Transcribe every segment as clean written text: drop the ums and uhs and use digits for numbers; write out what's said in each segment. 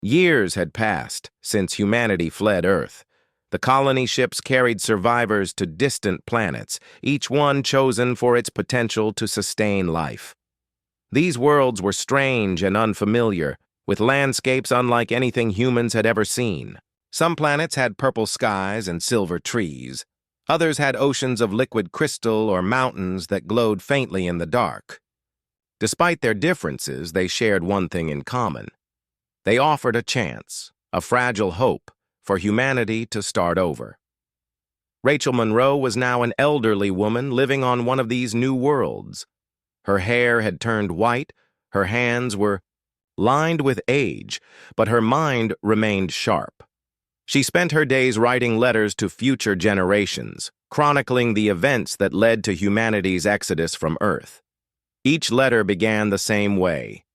Years had passed since humanity fled Earth. The colony ships carried survivors to distant planets, each one chosen for its potential to sustain life. These worlds were strange and unfamiliar, with landscapes unlike anything humans had ever seen. Some planets had purple skies and silver trees. Others had oceans of liquid crystal or mountains that glowed faintly in the dark. Despite their differences, they shared one thing in common. They offered a chance, a fragile hope, for humanity to start over. Rachel Monroe was now an elderly woman living on one of these new worlds. Her hair had turned white, her hands were lined with age, but her mind remained sharp. She spent her days writing letters to future generations, chronicling the events that led to humanity's exodus from Earth. Each letter began the same way.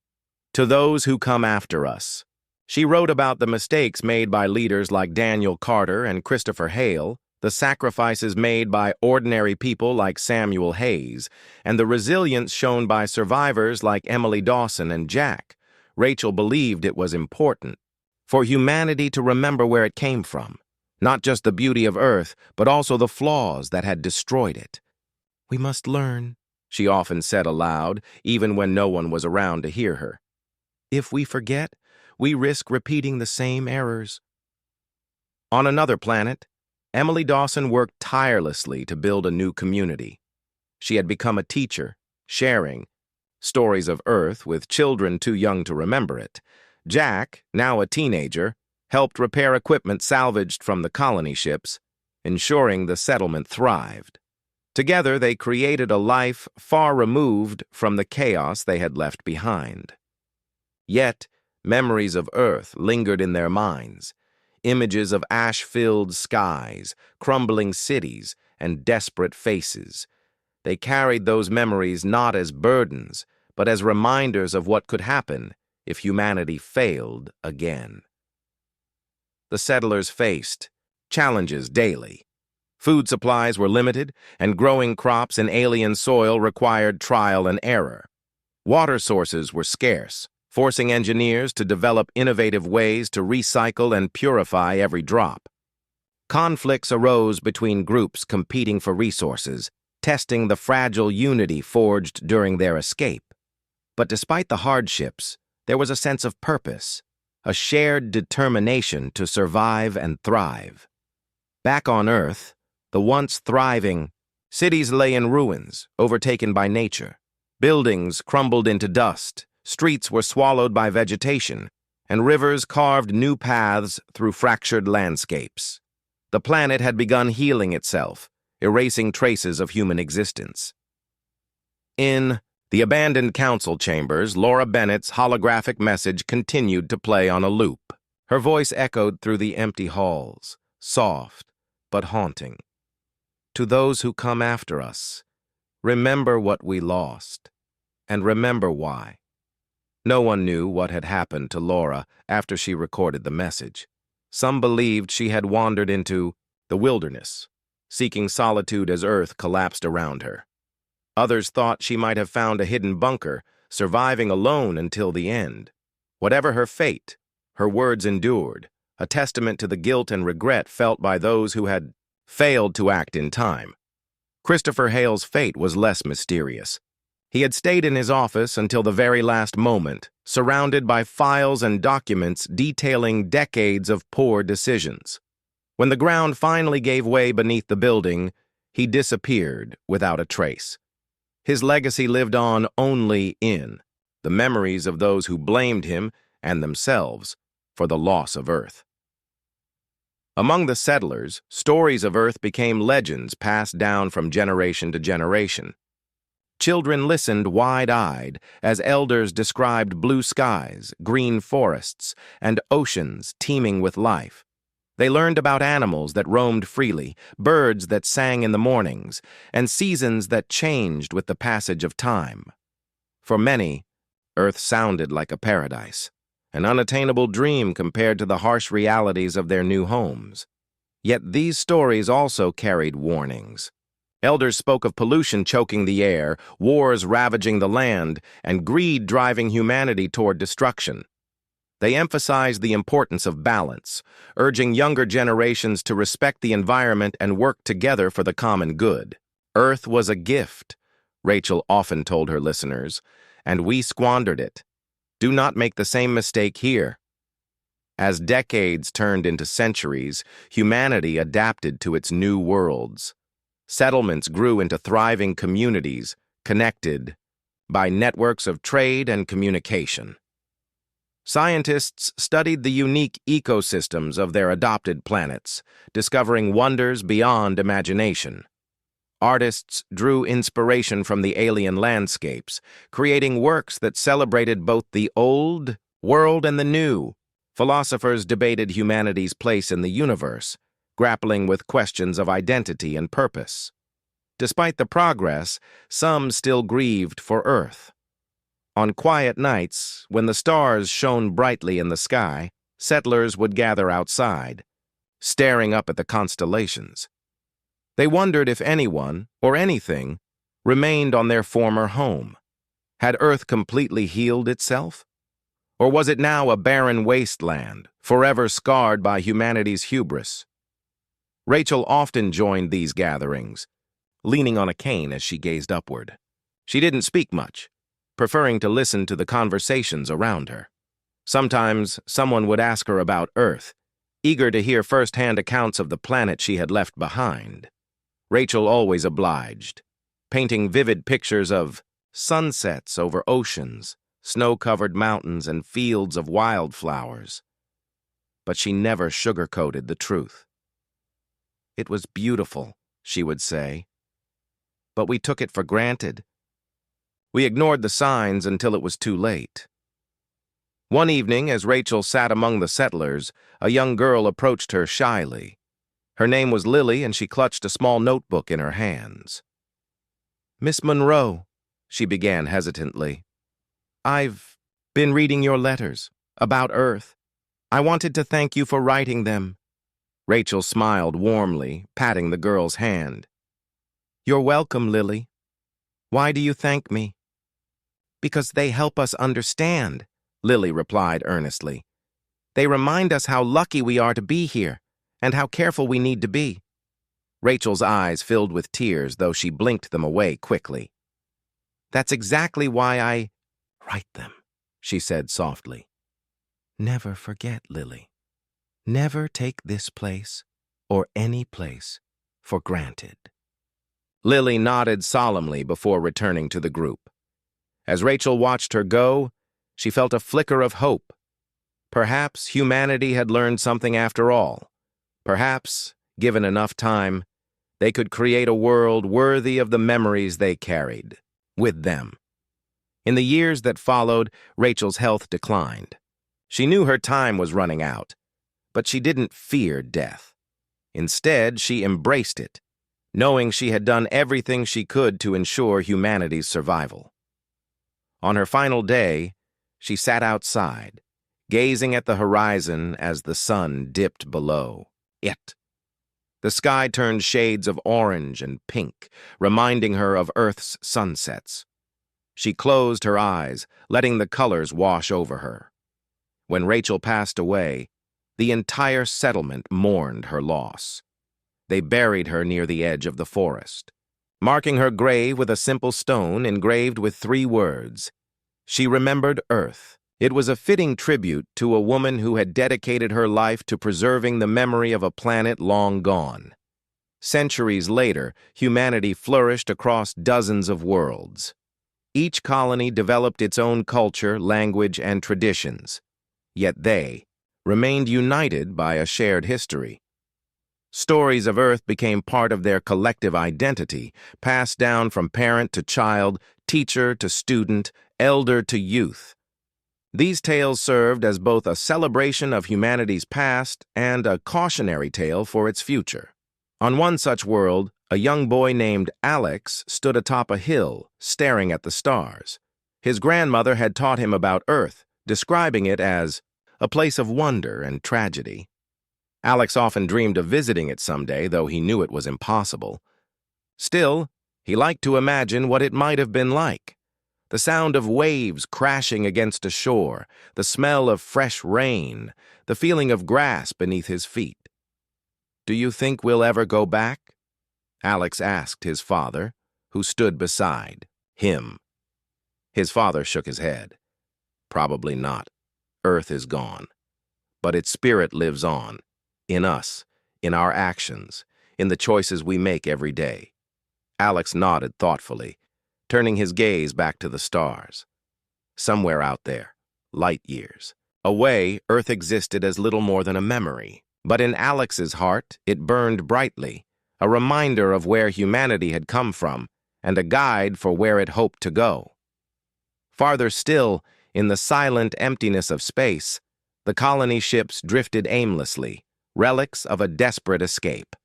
To those who come after us. She wrote about the mistakes made by leaders like Daniel Carter and Christopher Hale, the sacrifices made by ordinary people like Samuel Hayes, and the resilience shown by survivors like Emily Dawson and Jack. Rachel believed it was important for humanity to remember where it came from, not just the beauty of Earth, but also the flaws that had destroyed it. "We must learn," she often said aloud, even when no one was around to hear her. "If we forget, we risk repeating the same errors." On another planet, Emily Dawson worked tirelessly to build a new community. She had become a teacher, sharing stories of Earth with children too young to remember it. Jack, now a teenager, helped repair equipment salvaged from the colony ships, ensuring the settlement thrived. Together, they created a life far removed from the chaos they had left behind. Yet, memories of Earth lingered in their minds, images of ash-filled skies, crumbling cities, and desperate faces. They carried those memories not as burdens, but as reminders of what could happen if humanity failed again. The settlers faced challenges daily. Food supplies were limited, and growing crops in alien soil required trial and error. Water sources were scarce, forcing engineers to develop innovative ways to recycle and purify every drop. Conflicts arose between groups competing for resources, testing the fragile unity forged during their escape. But despite the hardships, there was a sense of purpose, a shared determination to survive and thrive. Back on Earth, the once thriving cities lay in ruins, overtaken by nature. Buildings crumbled into dust, streets were swallowed by vegetation, and rivers carved new paths through fractured landscapes. The planet had begun healing itself, erasing traces of human existence. In the abandoned council chambers, Laura Bennett's holographic message continued to play on a loop. Her voice echoed through the empty halls, soft but haunting. "To those who come after us, remember what we lost, and remember why." No one knew what had happened to Laura after she recorded the message. Some believed she had wandered into the wilderness, seeking solitude as Earth collapsed around her. Others thought she might have found a hidden bunker, surviving alone until the end. Whatever her fate, her words endured, a testament to the guilt and regret felt by those who had failed to act in time. Christopher Hale's fate was less mysterious. He had stayed in his office until the very last moment, surrounded by files and documents detailing decades of poor decisions. When the ground finally gave way beneath the building, he disappeared without a trace. His legacy lived on only in the memories of those who blamed him and themselves for the loss of Earth. Among the settlers, stories of Earth became legends passed down from generation to generation. Children listened wide-eyed as elders described blue skies, green forests, and oceans teeming with life. They learned about animals that roamed freely, birds that sang in the mornings, and seasons that changed with the passage of time. For many, Earth sounded like a paradise, an unattainable dream compared to the harsh realities of their new homes. Yet these stories also carried warnings. Elders spoke of pollution choking the air, wars ravaging the land, and greed driving humanity toward destruction. They emphasized the importance of balance, urging younger generations to respect the environment and work together for the common good. Earth was a gift, Rachel often told her listeners, and we squandered it. Do not make the same mistake here. As decades turned into centuries, humanity adapted to its new worlds. Settlements grew into thriving communities, connected by networks of trade and communication. Scientists studied the unique ecosystems of their adopted planets, discovering wonders beyond imagination. Artists drew inspiration from the alien landscapes, creating works that celebrated both the old world and the new. Philosophers debated humanity's place in the universe, grappling with questions of identity and purpose. Despite the progress, some still grieved for Earth. On quiet nights, when the stars shone brightly in the sky, settlers would gather outside, staring up at the constellations. They wondered if anyone, or anything, remained on their former home. Had Earth completely healed itself? Or was it now a barren wasteland, forever scarred by humanity's hubris? Rachel often joined these gatherings, leaning on a cane as she gazed upward. She didn't speak much, preferring to listen to the conversations around her. Sometimes someone would ask her about Earth, eager to hear first-hand accounts of the planet she had left behind. Rachel always obliged, painting vivid pictures of sunsets over oceans, snow-covered mountains, and fields of wildflowers. But she never sugarcoated the truth. It was beautiful, she would say, but we took it for granted. We ignored the signs until it was too late. One evening, as Rachel sat among the settlers, a young girl approached her shyly. Her name was Lily, and she clutched a small notebook in her hands. "Miss Monroe," she began hesitantly, "I've been reading your letters about Earth. I wanted to thank you for writing them." Rachel smiled warmly, patting the girl's hand. "You're welcome, Lily. Why do you thank me?" "Because they help us understand," Lily replied earnestly. "They remind us how lucky we are to be here, and how careful we need to be." Rachel's eyes filled with tears, though she blinked them away quickly. "That's exactly why I write them," she said softly. "Never forget, Lily. Never take this place, or any place, for granted." Lily nodded solemnly before returning to the group. As Rachel watched her go, she felt a flicker of hope. Perhaps humanity had learned something after all. Perhaps, given enough time, they could create a world worthy of the memories they carried with them. In the years that followed, Rachel's health declined. She knew her time was running out, but she didn't fear death. Instead, she embraced it, knowing she had done everything she could to ensure humanity's survival. On her final day, she sat outside, gazing at the horizon as the sun dipped below it. The sky turned shades of orange and pink, reminding her of Earth's sunsets. She closed her eyes, letting the colors wash over her. When Rachel passed away, the entire settlement mourned her loss. They buried her near the edge of the forest, marking her grave with a simple stone engraved with 3 words. She remembered Earth. It was a fitting tribute to a woman who had dedicated her life to preserving the memory of a planet long gone. Centuries later, humanity flourished across dozens of worlds. Each colony developed its own culture, language, and traditions. Yet they remained united by a shared history. Stories of Earth became part of their collective identity, passed down from parent to child, teacher to student, elder to youth. These tales served as both a celebration of humanity's past and a cautionary tale for its future. On one such world, a young boy named Alex stood atop a hill, staring at the stars. His grandmother had taught him about Earth, describing it as a place of wonder and tragedy. Alex often dreamed of visiting it someday, though he knew it was impossible. Still, he liked to imagine what it might have been like. The sound of waves crashing against a shore, the smell of fresh rain, the feeling of grass beneath his feet. "Do you think we'll ever go back?" Alex asked his father, who stood beside him. His father shook his head. "Probably not. Earth is gone. But its spirit lives on, in us, in our actions, in the choices we make every day." Alex nodded thoughtfully, turning his gaze back to the stars. Somewhere out there, light years away, Earth existed as little more than a memory. But in Alex's heart, it burned brightly, a reminder of where humanity had come from and a guide for where it hoped to go. Farther still, in the silent emptiness of space, the colony ships drifted aimlessly, relics of a desperate escape.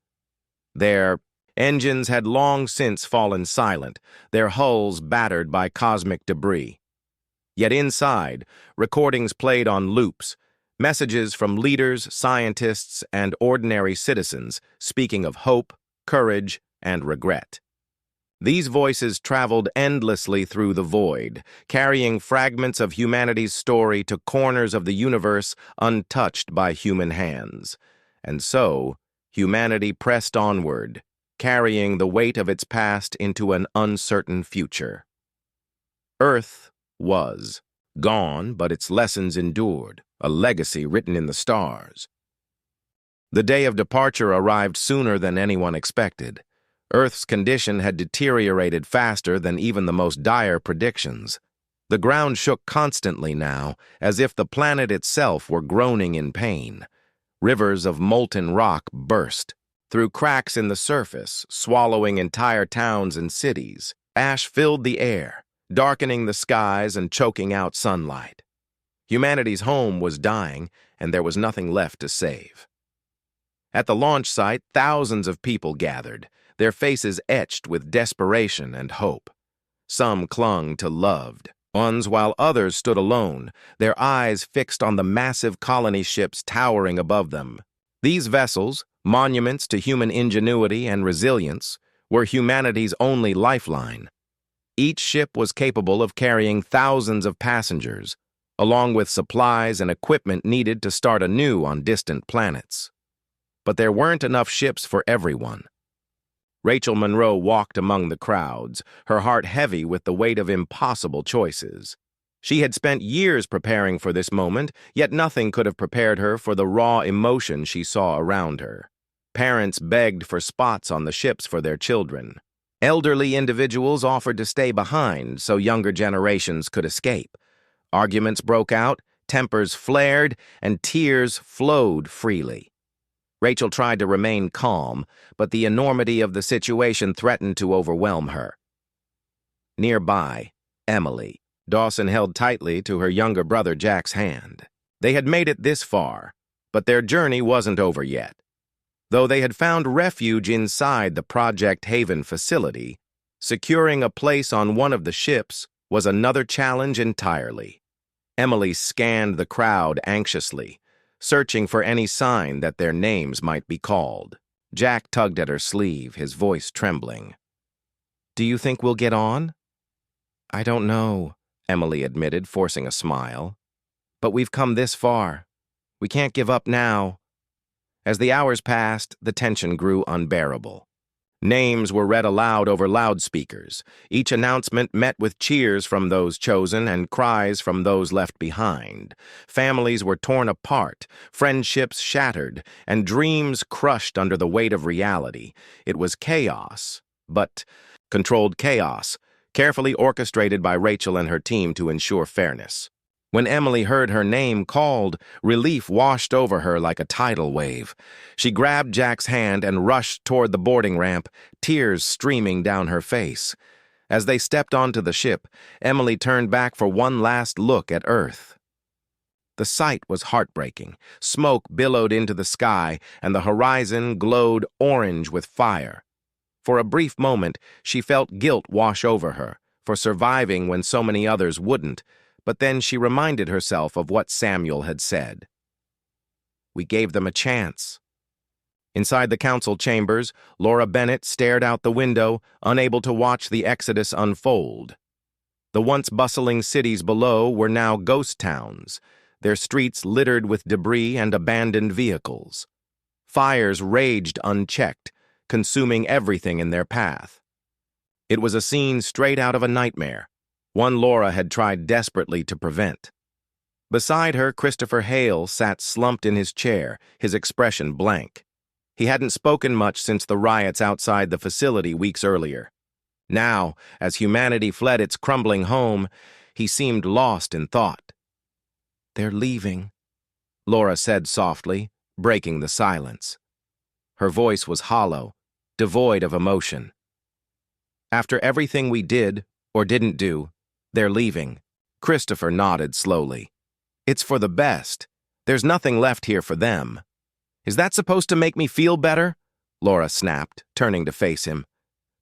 Their engines had long since fallen silent, their hulls battered by cosmic debris. Yet inside, recordings played on loops, messages from leaders, scientists, and ordinary citizens speaking of hope, courage, and regret. These voices traveled endlessly through the void, carrying fragments of humanity's story to corners of the universe untouched by human hands. And so, humanity pressed onward, carrying the weight of its past into an uncertain future. Earth was gone, but its lessons endured, a legacy written in the stars. The day of departure arrived sooner than anyone expected. Earth's condition had deteriorated faster than even the most dire predictions. The ground shook constantly now, as if the planet itself were groaning in pain. Rivers of molten rock burst through cracks in the surface, swallowing entire towns and cities. Ash filled the air, darkening the skies and choking out sunlight. Humanity's home was dying, and there was nothing left to save. At the launch site, thousands of people gathered, their faces etched with desperation and hope. Some clung to loved ones, while others stood alone, their eyes fixed on the massive colony ships towering above them. These vessels, monuments to human ingenuity and resilience, were humanity's only lifeline. Each ship was capable of carrying thousands of passengers, along with supplies and equipment needed to start anew on distant planets. But there weren't enough ships for everyone. Rachel Monroe walked among the crowds, her heart heavy with the weight of impossible choices. She had spent years preparing for this moment, yet nothing could have prepared her for the raw emotion she saw around her. Parents begged for spots on the ships for their children. Elderly individuals offered to stay behind so younger generations could escape. Arguments broke out, tempers flared, and tears flowed freely. Rachel tried to remain calm, but the enormity of the situation threatened to overwhelm her. Nearby, Emily. Dawson held tightly to her younger brother Jack's hand. They had made it this far, but their journey wasn't over yet. Though they had found refuge inside the Project Haven facility, securing a place on one of the ships was another challenge entirely. Emily scanned the crowd anxiously, searching for any sign that their names might be called. Jack tugged at her sleeve, his voice trembling. "Do you think we'll get on?" "I don't know," Emily admitted, forcing a smile. "But we've come this far. We can't give up now." As the hours passed, the tension grew unbearable. Names were read aloud over loudspeakers. Each announcement met with cheers from those chosen and cries from those left behind. Families were torn apart, friendships shattered, and dreams crushed under the weight of reality. It was chaos, but controlled chaos, carefully orchestrated by Rachel and her team to ensure fairness. When Emily heard her name called, relief washed over her like a tidal wave. She grabbed Jack's hand and rushed toward the boarding ramp, tears streaming down her face. As they stepped onto the ship, Emily turned back for one last look at Earth. The sight was heartbreaking. Smoke billowed into the sky, and the horizon glowed orange with fire. For a brief moment, she felt guilt wash over her, for surviving when so many others wouldn't. But then she reminded herself of what Samuel had said. We gave them a chance. Inside the council chambers, Laura Bennett stared out the window, unable to watch the exodus unfold. The once bustling cities below were now ghost towns, their streets littered with debris and abandoned vehicles. Fires raged unchecked, consuming everything in their path. It was a scene straight out of a nightmare, one Laura had tried desperately to prevent. Beside her, Christopher Hale sat slumped in his chair, his expression blank. He hadn't spoken much since the riots outside the facility weeks earlier. Now, as humanity fled its crumbling home, he seemed lost in thought. "They're leaving," Laura said softly, breaking the silence. Her voice was hollow, devoid of emotion. "After everything we did, or didn't do, they're leaving." Christopher nodded slowly. "It's for the best. There's nothing left here for them." "Is that supposed to make me feel better?" Laura snapped, turning to face him.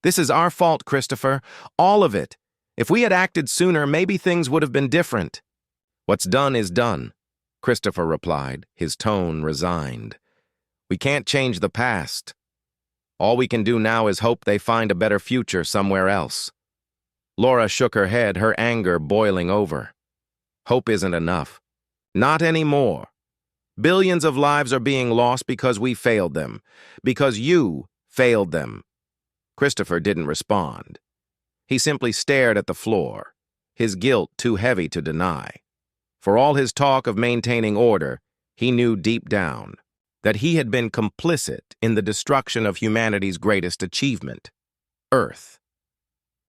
"This is our fault, Christopher. All of it. If we had acted sooner, maybe things would have been different." "What's done is done," Christopher replied, his tone resigned. "We can't change the past. All we can do now is hope they find a better future somewhere else." Laura shook her head, her anger boiling over. "Hope isn't enough. Not anymore. Billions of lives are being lost because we failed them. Because you failed them." Christopher didn't respond. He simply stared at the floor, his guilt too heavy to deny. For all his talk of maintaining order, he knew deep down that he had been complicit in the destruction of humanity's greatest achievement, Earth.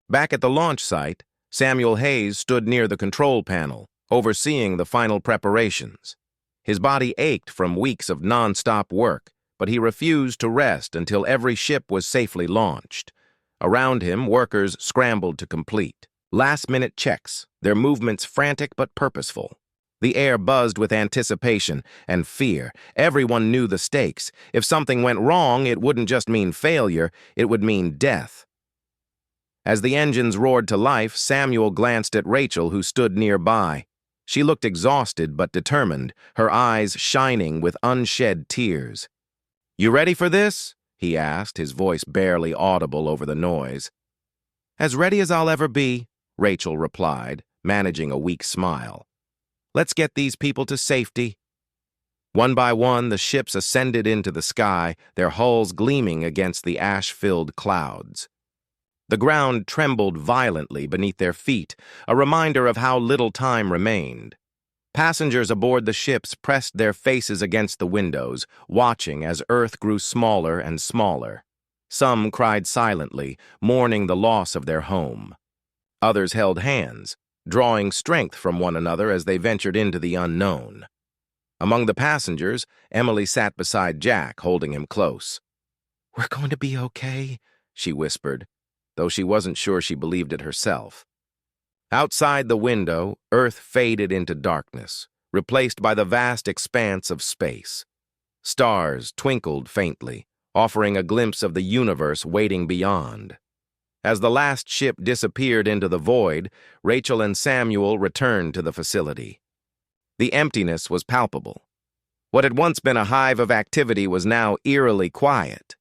Back at the launch site, Samuel Hayes stood near the control panel, overseeing the final preparations. His body ached from weeks of non-stop work, but he refused to rest until every ship was safely launched. Around him, workers scrambled to complete last-minute checks, their movements frantic but purposeful. The air buzzed with anticipation and fear. Everyone knew the stakes. If something went wrong, it wouldn't just mean failure, it would mean death. As the engines roared to life, Samuel glanced at Rachel, who stood nearby. She looked exhausted but determined, her eyes shining with unshed tears. "You ready for this?" he asked, his voice barely audible over the noise. "As ready as I'll ever be," Rachel replied, managing a weak smile. "Let's get these people to safety." One by one, the ships ascended into the sky, their hulls gleaming against the ash-filled clouds. The ground trembled violently beneath their feet, a reminder of how little time remained. Passengers aboard the ships pressed their faces against the windows, watching as Earth grew smaller and smaller. Some cried silently, mourning the loss of their home. Others held hands, drawing strength from one another as they ventured into the unknown. Among the passengers, Emily sat beside Jack, holding him close. "We're going to be okay," she whispered, though she wasn't sure she believed it herself. Outside the window, Earth faded into darkness, replaced by the vast expanse of space. Stars twinkled faintly, offering a glimpse of the universe waiting beyond. As the last ship disappeared into the void, Rachel and Samuel returned to the facility. The emptiness was palpable. What had once been a hive of activity was now eerily quiet.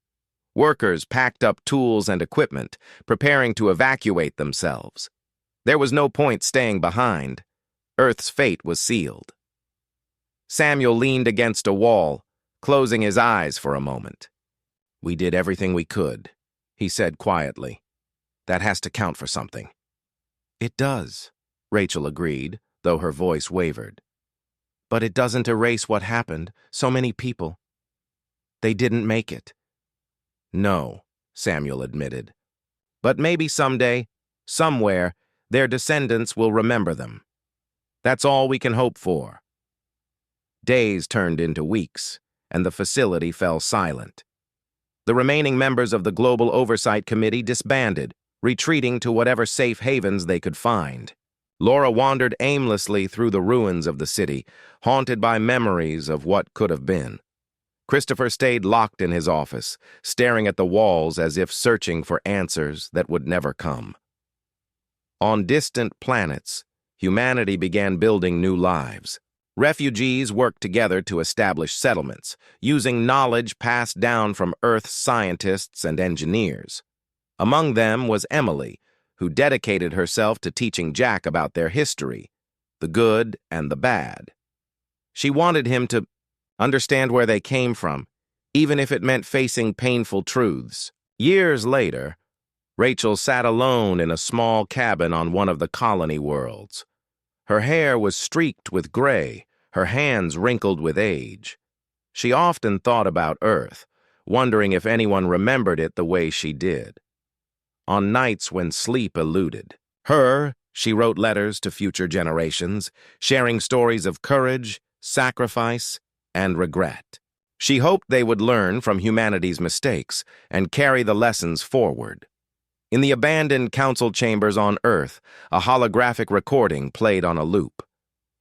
Workers packed up tools and equipment, preparing to evacuate themselves. There was no point staying behind. Earth's fate was sealed. Samuel leaned against a wall, closing his eyes for a moment. "We did everything we could," he said quietly. "That has to count for something." "It does," Rachel agreed, though her voice wavered. "But it doesn't erase what happened. So many people. They didn't make it." "No," Samuel admitted. "But maybe someday, somewhere, their descendants will remember them. That's all we can hope for." Days turned into weeks, and the facility fell silent. The remaining members of the Global Oversight Committee disbanded, retreating to whatever safe havens they could find. Laura wandered aimlessly through the ruins of the city, haunted by memories of what could have been. Christopher stayed locked in his office, staring at the walls as if searching for answers that would never come. On distant planets, humanity began building new lives. Refugees worked together to establish settlements, using knowledge passed down from Earth's scientists and engineers. Among them was Emily, who dedicated herself to teaching Jack about their history, the good and the bad. She wanted him to understand where they came from, even if it meant facing painful truths. Years later, Rachel sat alone in a small cabin on one of the colony worlds. Her hair was streaked with gray, her hands wrinkled with age. She often thought about Earth, wondering if anyone remembered it the way she did. On nights when sleep eluded her, she wrote letters to future generations, sharing stories of courage, sacrifice, and regret. She hoped they would learn from humanity's mistakes and carry the lessons forward. In the abandoned council chambers on Earth, a holographic recording played on a loop.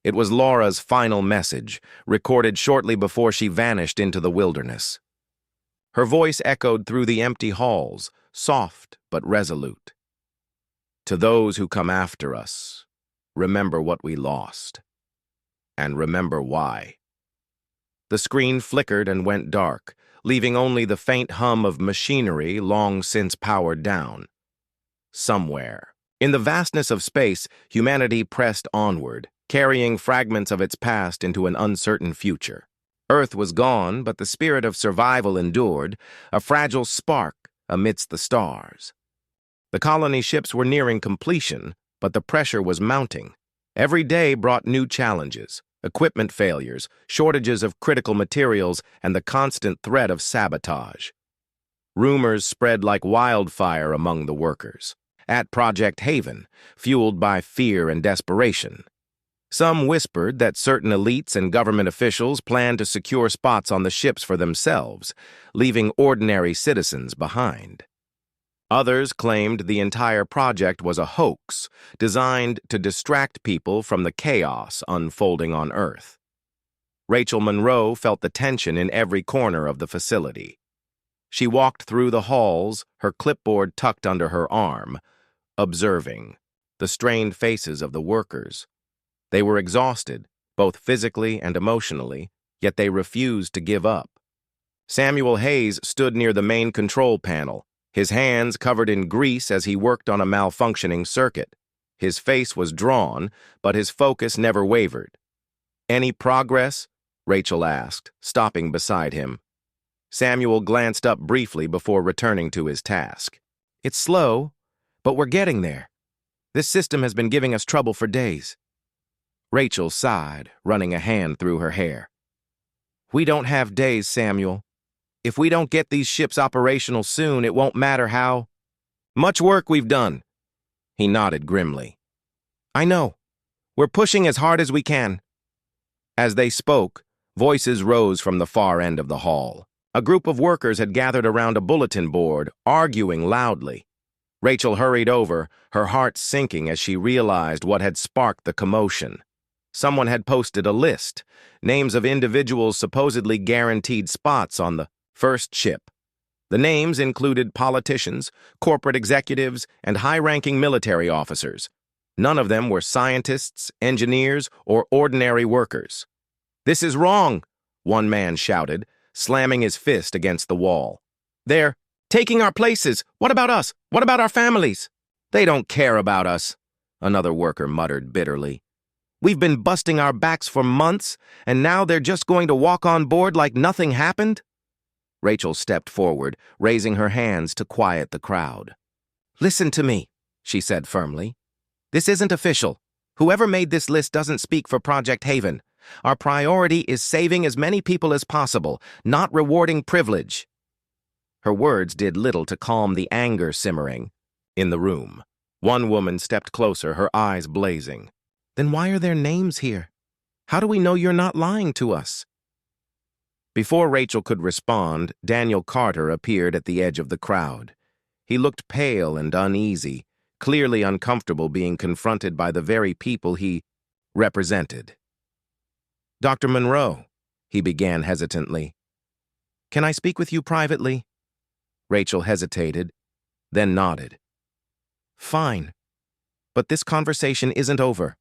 It was Laura's final message, recorded shortly before she vanished into the wilderness. Her voice echoed through the empty halls, soft but resolute. To those who come after us, remember what we lost, and remember why. The screen flickered and went dark, leaving only the faint hum of machinery long since powered down. Somewhere, in the vastness of space, humanity pressed onward, carrying fragments of its past into an uncertain future. Earth was gone, but the spirit of survival endured, a fragile spark amidst the stars. The colony ships were nearing completion, but the pressure was mounting. Every day brought new challenges, equipment failures, shortages of critical materials, and the constant threat of sabotage. Rumors spread like wildfire among the workers. At Project Haven, fueled by fear and desperation. Some whispered that certain elites and government officials planned to secure spots on the ships for themselves, leaving ordinary citizens behind. Others claimed the entire project was a hoax, designed to distract people from the chaos unfolding on Earth. Rachel Monroe felt the tension in every corner of the facility. She walked through the halls, her clipboard tucked under her arm, observing the strained faces of the workers. They were exhausted, both physically and emotionally, yet they refused to give up. Samuel Hayes stood near the main control panel, his hands covered in grease as he worked on a malfunctioning circuit. His face was drawn, but his focus never wavered. "Any progress?" Rachel asked, stopping beside him. Samuel glanced up briefly before returning to his task. "It's slow, but we're getting there. This system has been giving us trouble for days." Rachel sighed, running a hand through her hair. "We don't have days, Samuel. If we don't get these ships operational soon, it won't matter how much work we've done." He nodded grimly. "I know. We're pushing as hard as we can." As they spoke, voices rose from the far end of the hall. A group of workers had gathered around a bulletin board, arguing loudly. Rachel hurried over, her heart sinking as she realized what had sparked the commotion. Someone had posted a list, names of individuals supposedly guaranteed spots on the first ship. The names included politicians, corporate executives, and high-ranking military officers. None of them were scientists, engineers, or ordinary workers. "This is wrong," one man shouted, slamming his fist against the wall. "They're taking our places. What about us? What about our families?" "They don't care about us," another worker muttered bitterly. "We've been busting our backs for months, and now they're just going to walk on board like nothing happened?" Rachel stepped forward, raising her hands to quiet the crowd. "Listen to me," she said firmly. "This isn't official. Whoever made this list doesn't speak for Project Haven. Our priority is saving as many people as possible, not rewarding privilege." Her words did little to calm the anger simmering in the room. One woman stepped closer, her eyes blazing. "Then why are their names here? How do we know you're not lying to us?" Before Rachel could respond, Daniel Carter appeared at the edge of the crowd. He looked pale and uneasy, clearly uncomfortable being confronted by the very people he represented. "Dr. Monroe," he began hesitantly. "Can I speak with you privately?" Rachel hesitated, then nodded. "Fine, but this conversation isn't over."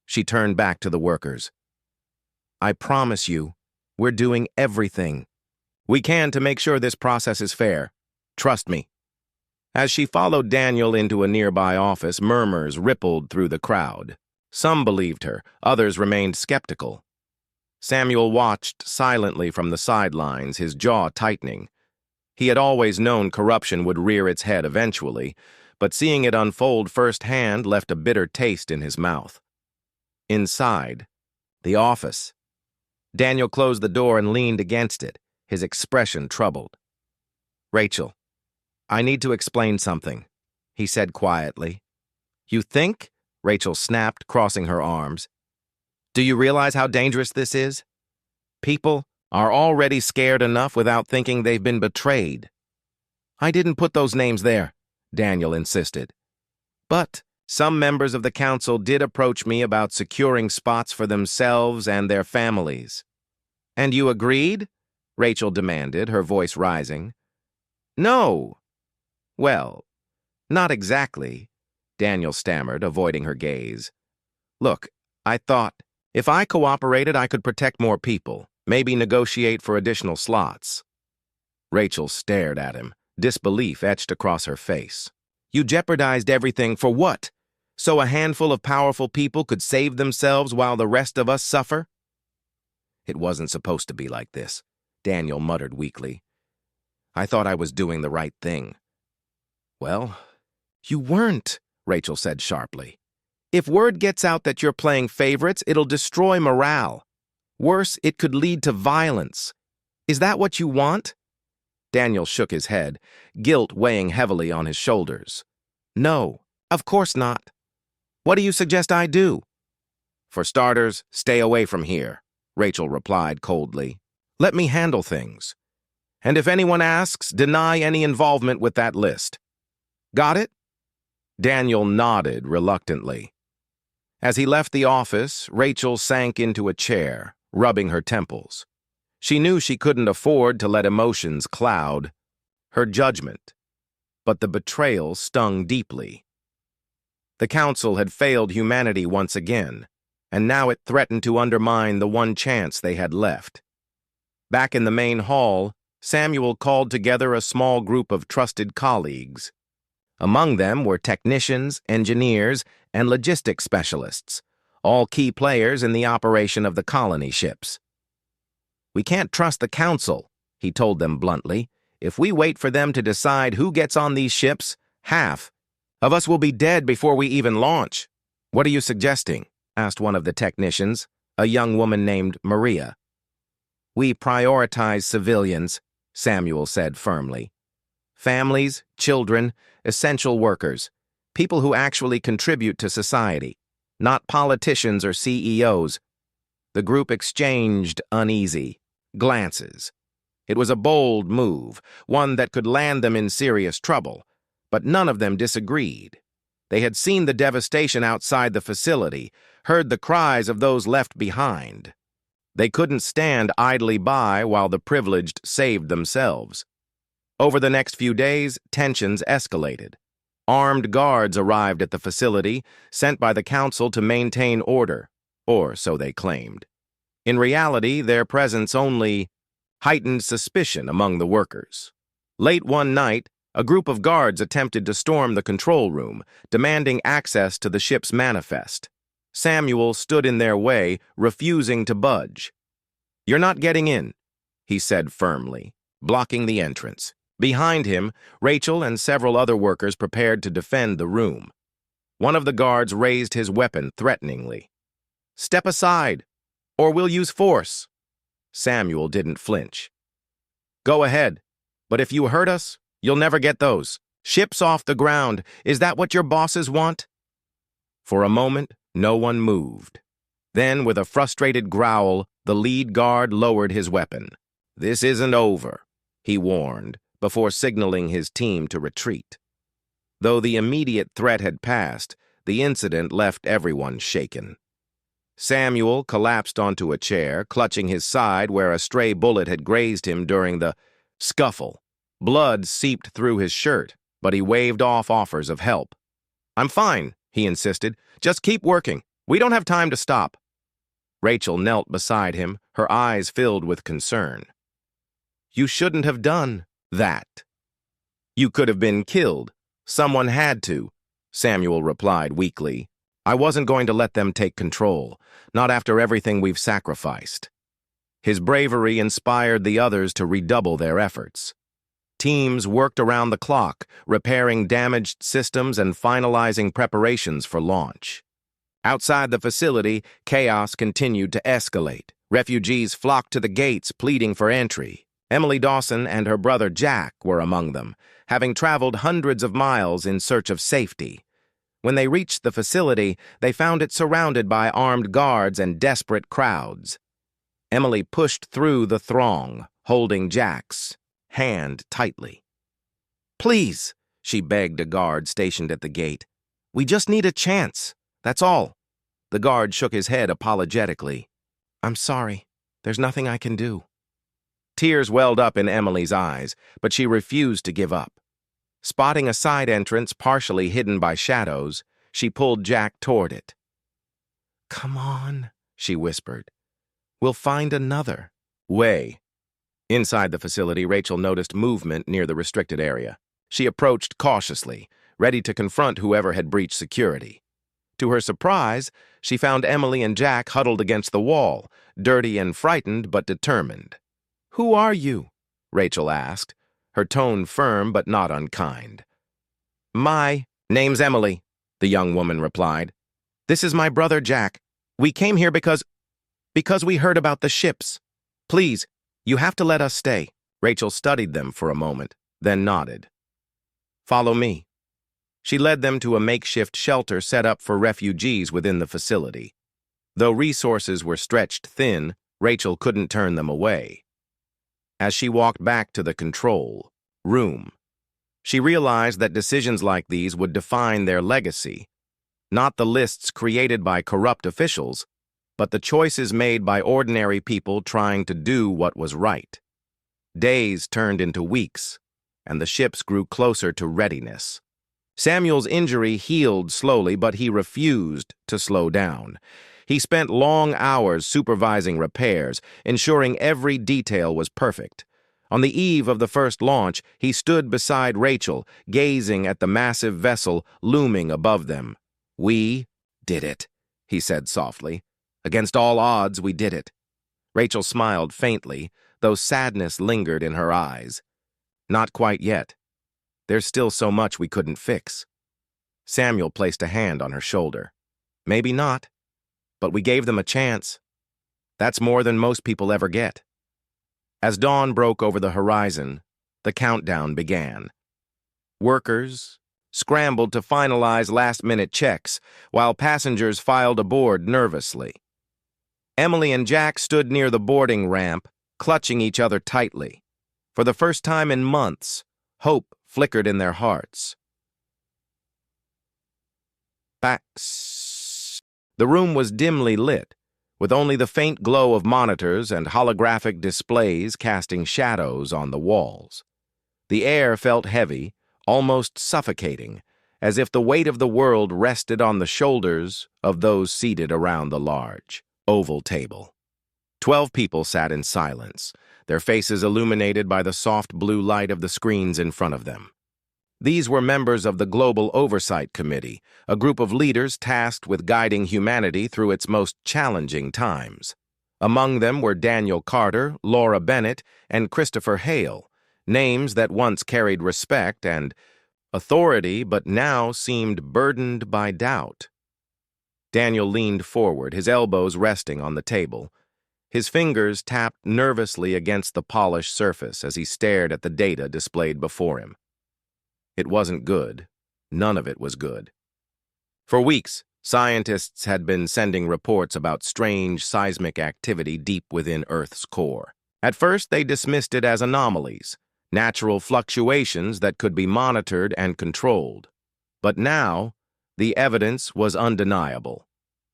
She turned back to the workers. "I promise you, we're doing everything we can to make sure this process is fair. Trust me." As she followed Daniel into a nearby office, murmurs rippled through the crowd. Some believed her, others remained skeptical. Samuel watched silently from the sidelines, his jaw tightening. He had always known corruption would rear its head eventually, but seeing it unfold firsthand left a bitter taste in his mouth. Inside, the office. Daniel closed the door and leaned against it, his expression troubled. "Rachel, I need to explain something," he said quietly. "You think?" Rachel snapped, crossing her arms. "Do you realize how dangerous this is? People are already scared enough without thinking they've been betrayed." "I didn't put those names there," Daniel insisted. "But some members of the council did approach me about securing spots for themselves and their families." "And you agreed?" Rachel demanded, her voice rising. "No. Well, not exactly," Daniel stammered, avoiding her gaze. "Look, I thought if I cooperated, I could protect more people, maybe negotiate for additional slots." Rachel stared at him, disbelief etched across her face. "You jeopardized everything for what? So a handful of powerful people could save themselves while the rest of us suffer?" "It wasn't supposed to be like this," Daniel muttered weakly. "I thought I was doing the right thing." "Well, you weren't," Rachel said sharply. "If word gets out that you're playing favorites, it'll destroy morale. Worse, it could lead to violence. Is that what you want?" Daniel shook his head, guilt weighing heavily on his shoulders. "No, of course not. What do you suggest I do?" "For starters, stay away from here," Rachel replied coldly. "Let me handle things. And if anyone asks, deny any involvement with that list. Got it?" Daniel nodded reluctantly. As he left the office, Rachel sank into a chair, rubbing her temples. She knew she couldn't afford to let emotions cloud her judgment, but the betrayal stung deeply. The council had failed humanity once again, and now it threatened to undermine the one chance they had left. Back in the main hall, Samuel called together a small group of trusted colleagues. Among them were technicians, engineers, and logistics specialists, all key players in the operation of the colony ships. "We can't trust the council," he told them bluntly. "If we wait for them to decide who gets on these ships, half of us will be dead before we even launch." "What are you suggesting?" asked one of the technicians, a young woman named Maria. "We prioritize civilians," Samuel said firmly. "Families, children, essential workers, people who actually contribute to society, not politicians or CEOs. The group exchanged uneasy glances. It was a bold move, one that could land them in serious trouble, but none of them disagreed. They had seen the devastation outside the facility, heard the cries of those left behind. They couldn't stand idly by while the privileged saved themselves. Over the next few days, tensions escalated. Armed guards arrived at the facility, sent by the council to maintain order, or so they claimed. In reality, their presence only heightened suspicion among the workers. Late one night, a group of guards attempted to storm the control room, demanding access to the ship's manifest. Samuel stood in their way, refusing to budge. "You're not getting in," he said firmly, blocking the entrance. Behind him, Rachel and several other workers prepared to defend the room. One of the guards raised his weapon threateningly. "Step aside, or we'll use force." Samuel didn't flinch. "Go ahead, but if you hurt us, you'll never get those. Ships off the ground, is that what your bosses want?" For a moment, no one moved. Then, with a frustrated growl, the lead guard lowered his weapon. "This isn't over," he warned, before signaling his team to retreat. Though the immediate threat had passed, the incident left everyone shaken. Samuel collapsed onto a chair, clutching his side where a stray bullet had grazed him during the scuffle. Blood seeped through his shirt, but he waved off offers of help. "I'm fine," he insisted. "Just keep working. We don't have time to stop." Rachel knelt beside him, her eyes filled with concern. "You shouldn't have done that. You could have been killed, Someone had to, Samuel replied weakly. I wasn't going to let them take control, not after everything we've sacrificed. His bravery inspired the others to redouble their efforts. Teams worked around the clock, repairing damaged systems and finalizing preparations for launch. Outside the facility, chaos continued to escalate. Refugees flocked to the gates, pleading for entry. Emily Dawson and her brother Jack were among them, having traveled hundreds of miles in search of safety. When they reached the facility, they found it surrounded by armed guards and desperate crowds. Emily pushed through the throng, holding Jack's hand tightly. Please, she begged a guard stationed at the gate. We just need a chance, that's all. The guard shook his head apologetically. I'm sorry, there's nothing I can do. Tears welled up in Emily's eyes, but she refused to give up. Spotting a side entrance partially hidden by shadows, she pulled Jack toward it. Come on, she whispered. We'll find another way. Inside the facility, Rachel noticed movement near the restricted area. She approached cautiously, ready to confront whoever had breached security. To her surprise, she found Emily and Jack huddled against the wall, dirty and frightened but determined. Who are you? Rachel asked, her tone firm but not unkind. My name's Emily, the young woman replied. This is my brother Jack. We came here because we heard about the ships. Please, you have to let us stay. Rachel studied them for a moment, then nodded. Follow me. She led them to a makeshift shelter set up for refugees within the facility. Though resources were stretched thin, Rachel couldn't turn them away. As she walked back to the control room, she realized that decisions like these would define their legacy, not the lists created by corrupt officials, but the choices made by ordinary people trying to do what was right. Days turned into weeks, and the ships grew closer to readiness. Samuel's injury healed slowly, but he refused to slow down. He spent long hours supervising repairs, ensuring every detail was perfect. On the eve of the first launch, he stood beside Rachel, gazing at the massive vessel looming above them. We did it, he said softly. Against all odds, we did it. Rachel smiled faintly, though sadness lingered in her eyes. Not quite yet. There's still so much we couldn't fix. Samuel placed a hand on her shoulder. Maybe not, but we gave them a chance. That's more than most people ever get. As dawn broke over the horizon, the countdown began. Workers scrambled to finalize last-minute checks, while passengers filed aboard nervously. Emily and Jack stood near the boarding ramp, clutching each other tightly. For the first time in months, hope flickered in their hearts. The room was dimly lit, with only the faint glow of monitors and holographic displays casting shadows on the walls. The air felt heavy, almost suffocating, as if the weight of the world rested on the shoulders of those seated around the large, oval table. 12 people sat in silence, their faces illuminated by the soft blue light of the screens in front of them. These were members of the Global Oversight Committee, a group of leaders tasked with guiding humanity through its most challenging times. Among them were Daniel Carter, Laura Bennett, and Christopher Hale, names that once carried respect and authority but now seemed burdened by doubt. Daniel leaned forward, his elbows resting on the table. His fingers tapped nervously against the polished surface as he stared at the data displayed before him. It wasn't good. None of it was good. For weeks, scientists had been sending reports about strange seismic activity deep within Earth's core. At first, they dismissed it as anomalies, natural fluctuations that could be monitored and controlled. But now, the evidence was undeniable.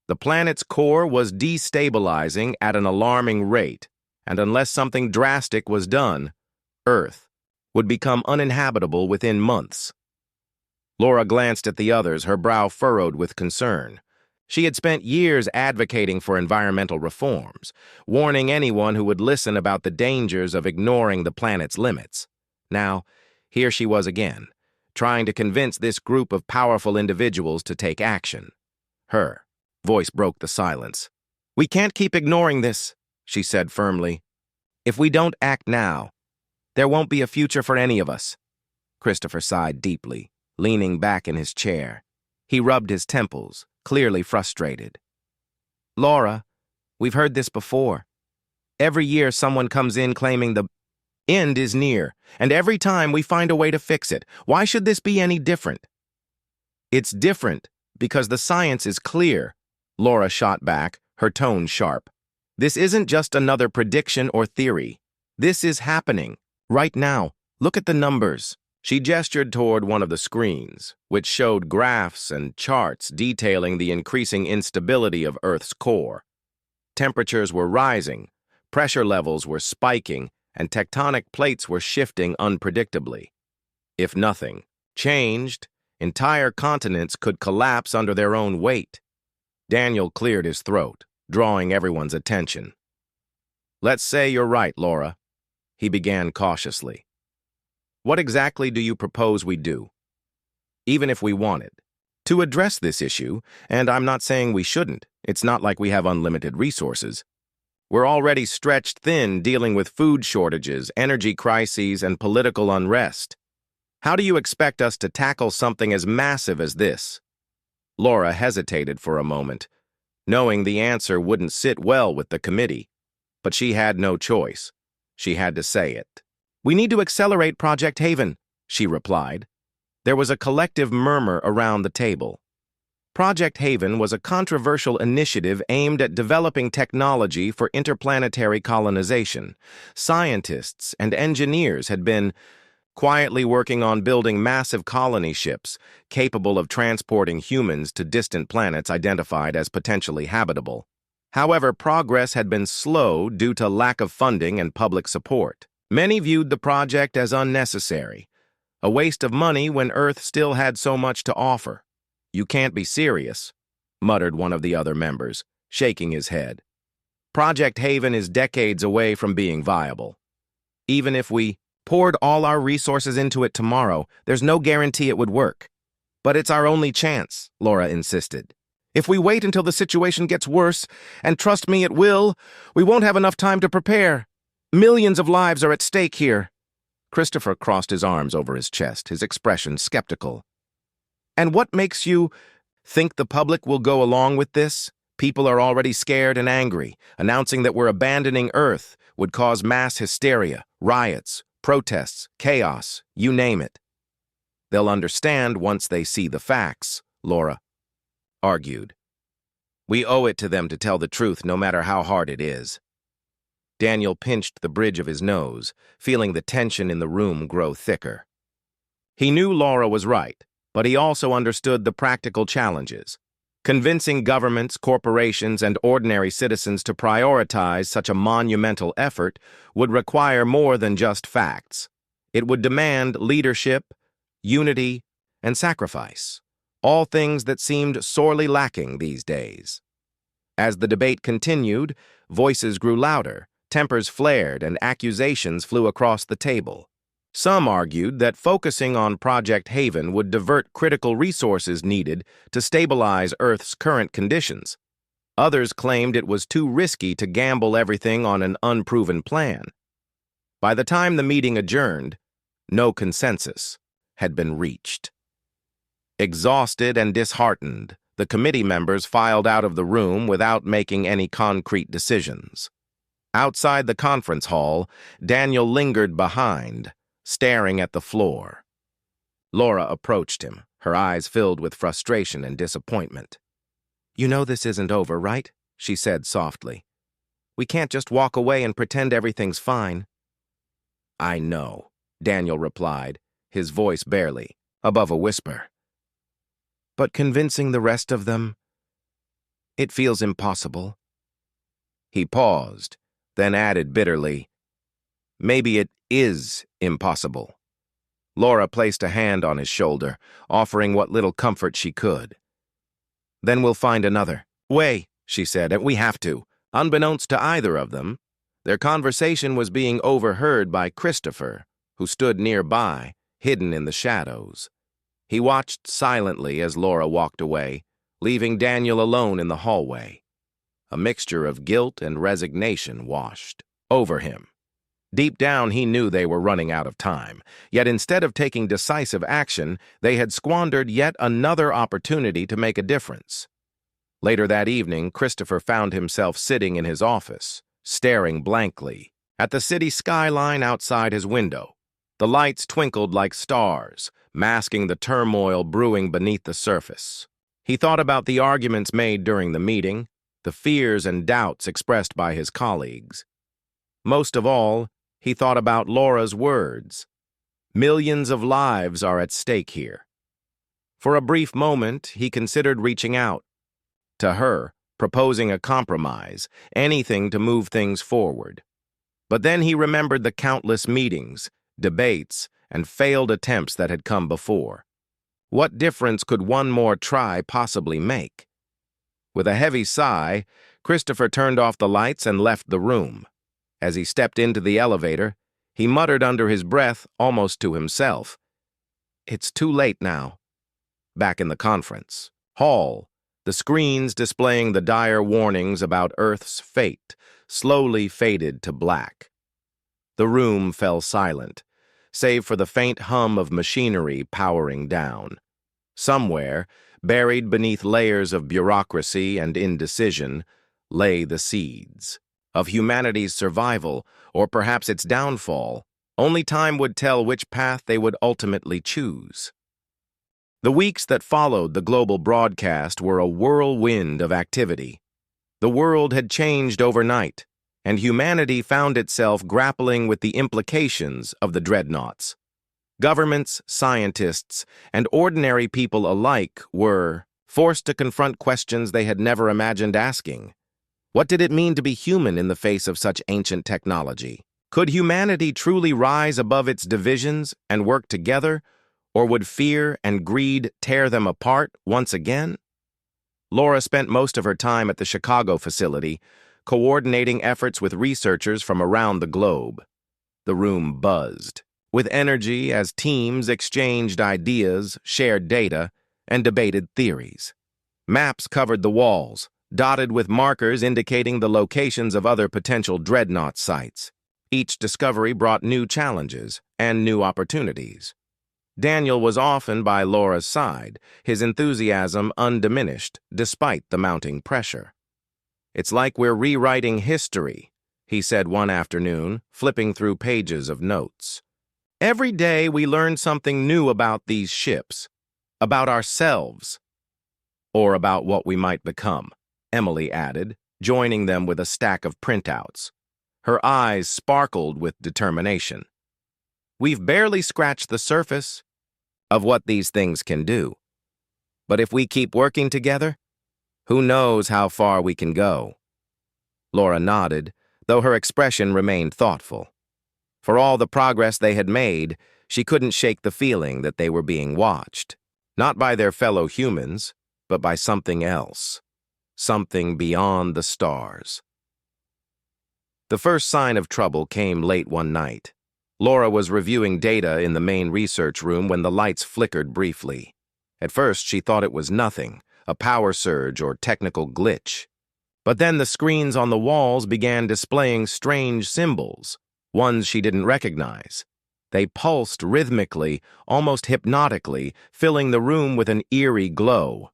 The planet's core was destabilizing at an alarming rate, and unless something drastic was done, Earth would become uninhabitable within months. Laura glanced at the others, her brow furrowed with concern. She had spent years advocating for environmental reforms, warning anyone who would listen about the dangers of ignoring the planet's limits. Now, here she was again, trying to convince this group of powerful individuals to take action. Her voice broke the silence. "We can't keep ignoring this," she said firmly. "If we don't act now, there won't be a future for any of us." Christopher sighed deeply, leaning back in his chair. He rubbed his temples, clearly frustrated. "Laura, we've heard this before. Every year someone comes in claiming the end is near, and every time we find a way to fix it. Why should this be any different?" "It's different because the science is clear," Laura shot back, her tone sharp. "This isn't just another prediction or theory. This is happening. Right now, look at the numbers." She gestured toward one of the screens, which showed graphs and charts detailing the increasing instability of Earth's core. Temperatures were rising, pressure levels were spiking, and tectonic plates were shifting unpredictably. If nothing changed, entire continents could collapse under their own weight. Daniel cleared his throat, drawing everyone's attention. "Let's say you're right, Laura," he began cautiously. "What exactly do you propose we do? Even if we wanted to address this issue, and I'm not saying we shouldn't, it's not like we have unlimited resources. We're already stretched thin dealing with food shortages, energy crises, and political unrest. How do you expect us to tackle something as massive as this?" Laura hesitated for a moment, knowing the answer wouldn't sit well with the committee, but she had no choice. She had to say it. "We need to accelerate Project Haven," she replied. There was a collective murmur around the table. Project Haven was a controversial initiative aimed at developing technology for interplanetary colonization. Scientists and engineers had been quietly working on building massive colony ships capable of transporting humans to distant planets identified as potentially habitable. However, progress had been slow due to lack of funding and public support. Many viewed the project as unnecessary, a waste of money when Earth still had so much to offer. "You can't be serious," muttered one of the other members, shaking his head. "Project Haven is decades away from being viable. Even if we poured all our resources into it tomorrow, there's no guarantee it would work." "But it's our only chance," Laura insisted. "If we wait until the situation gets worse, and trust me, it will, we won't have enough time to prepare. Millions of lives are at stake here." Christopher crossed his arms over his chest, his expression skeptical. "And what makes you think the public will go along with this? People are already scared and angry. Announcing that we're abandoning Earth would cause mass hysteria, riots, protests, chaos, you name it." "They'll understand once they see the facts," Laura argued. "We owe it to them to tell the truth no matter how hard it is." Daniel pinched the bridge of his nose, feeling the tension in the room grow thicker. He knew Laura was right, but he also understood the practical challenges. Convincing governments, corporations, and ordinary citizens to prioritize such a monumental effort would require more than just facts. It would demand leadership, unity, and sacrifice, all things that seemed sorely lacking these days. As the debate continued, voices grew louder, tempers flared, and accusations flew across the table. Some argued that focusing on Project Haven would divert critical resources needed to stabilize Earth's current conditions. Others claimed it was too risky to gamble everything on an unproven plan. By the time the meeting adjourned, no consensus had been reached. Exhausted and disheartened, the committee members filed out of the room without making any concrete decisions. Outside the conference hall, Daniel lingered behind, staring at the floor. Laura approached him, her eyes filled with frustration and disappointment. "You know this isn't over, right?" she said softly. "We can't just walk away and pretend everything's fine." "I know," Daniel replied, his voice barely above a whisper. "But convincing the rest of them, it feels impossible." He paused, then added bitterly, "Maybe it is impossible." Laura placed a hand on his shoulder, offering what little comfort she could. "Then we'll find another way," she said, "and we have to." Unbeknownst to either of them, their conversation was being overheard by Christopher, who stood nearby, hidden in the shadows. He watched silently as Laura walked away, leaving Daniel alone in the hallway. A mixture of guilt and resignation washed over him. Deep down, he knew they were running out of time, yet instead of taking decisive action, they had squandered yet another opportunity to make a difference. Later that evening, Christopher found himself sitting in his office, staring blankly at the city skyline outside his window. The lights twinkled like stars, masking the turmoil brewing beneath the surface. He thought about the arguments made during the meeting, the fears and doubts expressed by his colleagues. Most of all, he thought about Laura's words. Millions of lives are at stake here. For a brief moment, he considered reaching out to her, proposing a compromise, anything to move things forward. But then he remembered the countless meetings, debates, and failed attempts that had come before. What difference could one more try possibly make? With a heavy sigh, Christopher turned off the lights and left the room. As he stepped into the elevator, he muttered under his breath, almost to himself, "It's too late now." Back in the conference hall, the screens displaying the dire warnings about Earth's fate slowly faded to black. The room fell silent, save for the faint hum of machinery powering down. Somewhere, buried beneath layers of bureaucracy and indecision, lay the seeds of humanity's survival, or perhaps its downfall. Only time would tell which path they would ultimately choose. The weeks that followed the global broadcast were a whirlwind of activity. The world had changed overnight, and humanity found itself grappling with the implications of the dreadnoughts. Governments, scientists, and ordinary people alike were forced to confront questions they had never imagined asking. What did it mean to be human in the face of such ancient technology? Could humanity truly rise above its divisions and work together, or would fear and greed tear them apart once again? Laura spent most of her time at the Chicago facility, coordinating efforts with researchers from around the globe. The room buzzed with energy as teams exchanged ideas, shared data, and debated theories. Maps covered the walls, dotted with markers indicating the locations of other potential dreadnought sites. Each discovery brought new challenges and new opportunities. Daniel was often by Laura's side, his enthusiasm undiminished despite the mounting pressure. "It's like we're rewriting history," he said one afternoon, flipping through pages of notes. "Every day we learn something new about these ships, about ourselves, or about what we might become," Emily added, joining them with a stack of printouts. Her eyes sparkled with determination. "We've barely scratched the surface of what these things can do. But if we keep working together, who knows how far we can go?" Laura nodded, though her expression remained thoughtful. For all the progress they had made, she couldn't shake the feeling that they were being watched, not by their fellow humans, but by something else. Something beyond the stars. The first sign of trouble came late one night. Laura was reviewing data in the main research room when the lights flickered briefly. At first, she thought it was nothing, a power surge or technical glitch. But then the screens on the walls began displaying strange symbols, ones she didn't recognize. They pulsed rhythmically, almost hypnotically, filling the room with an eerie glow.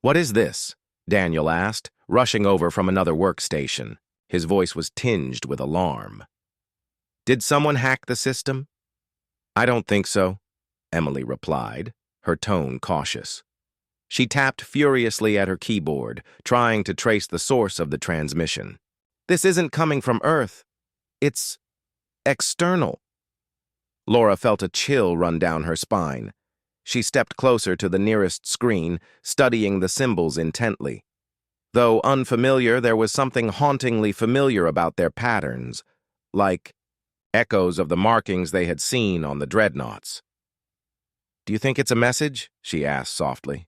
"What is this?" Daniel asked, rushing over from another workstation. His voice was tinged with alarm. "Did someone hack the system?" "I don't think so," Emily replied, her tone cautious. She tapped furiously at her keyboard, trying to trace the source of the transmission. "This isn't coming from Earth. It's external." Laura felt a chill run down her spine. She stepped closer to the nearest screen, studying the symbols intently. Though unfamiliar, there was something hauntingly familiar about their patterns, like echoes of the markings they had seen on the dreadnoughts. "Do you think it's a message?" she asked softly.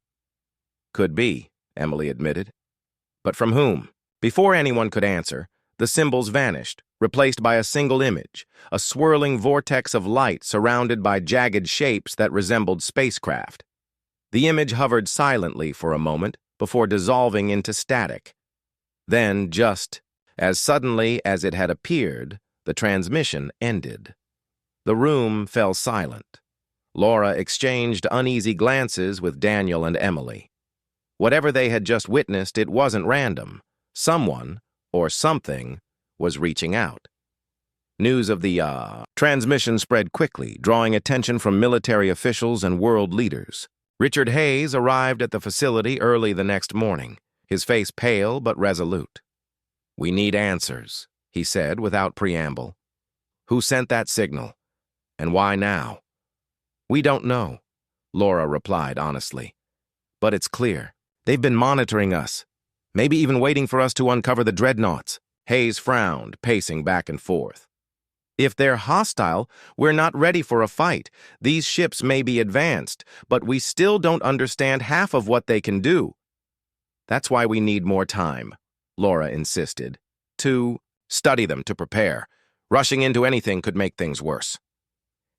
"Could be," Emily admitted. "But from whom?" Before anyone could answer, the symbols vanished, replaced by a single image, a swirling vortex of light surrounded by jagged shapes that resembled spacecraft. The image hovered silently for a moment before dissolving into static. Then, just as suddenly as it had appeared, the transmission ended. The room fell silent. Laura exchanged uneasy glances with Daniel and Emily. Whatever they had just witnessed, it wasn't random. Someone, or something, was reaching out. News of the transmission spread quickly, drawing attention from military officials and world leaders. Richard Hayes arrived at the facility early the next morning, his face pale but resolute. "We need answers," he said without preamble. "Who sent that signal? And why now?" "We don't know," Laura replied honestly. "But it's clear. They've been monitoring us, maybe even waiting for us to uncover the dreadnoughts." Hayes frowned, pacing back and forth. "If they're hostile, we're not ready for a fight. These ships may be advanced, but we still don't understand half of what they can do." "That's why we need more time," Laura insisted. "To study them, to prepare. Rushing into anything could make things worse."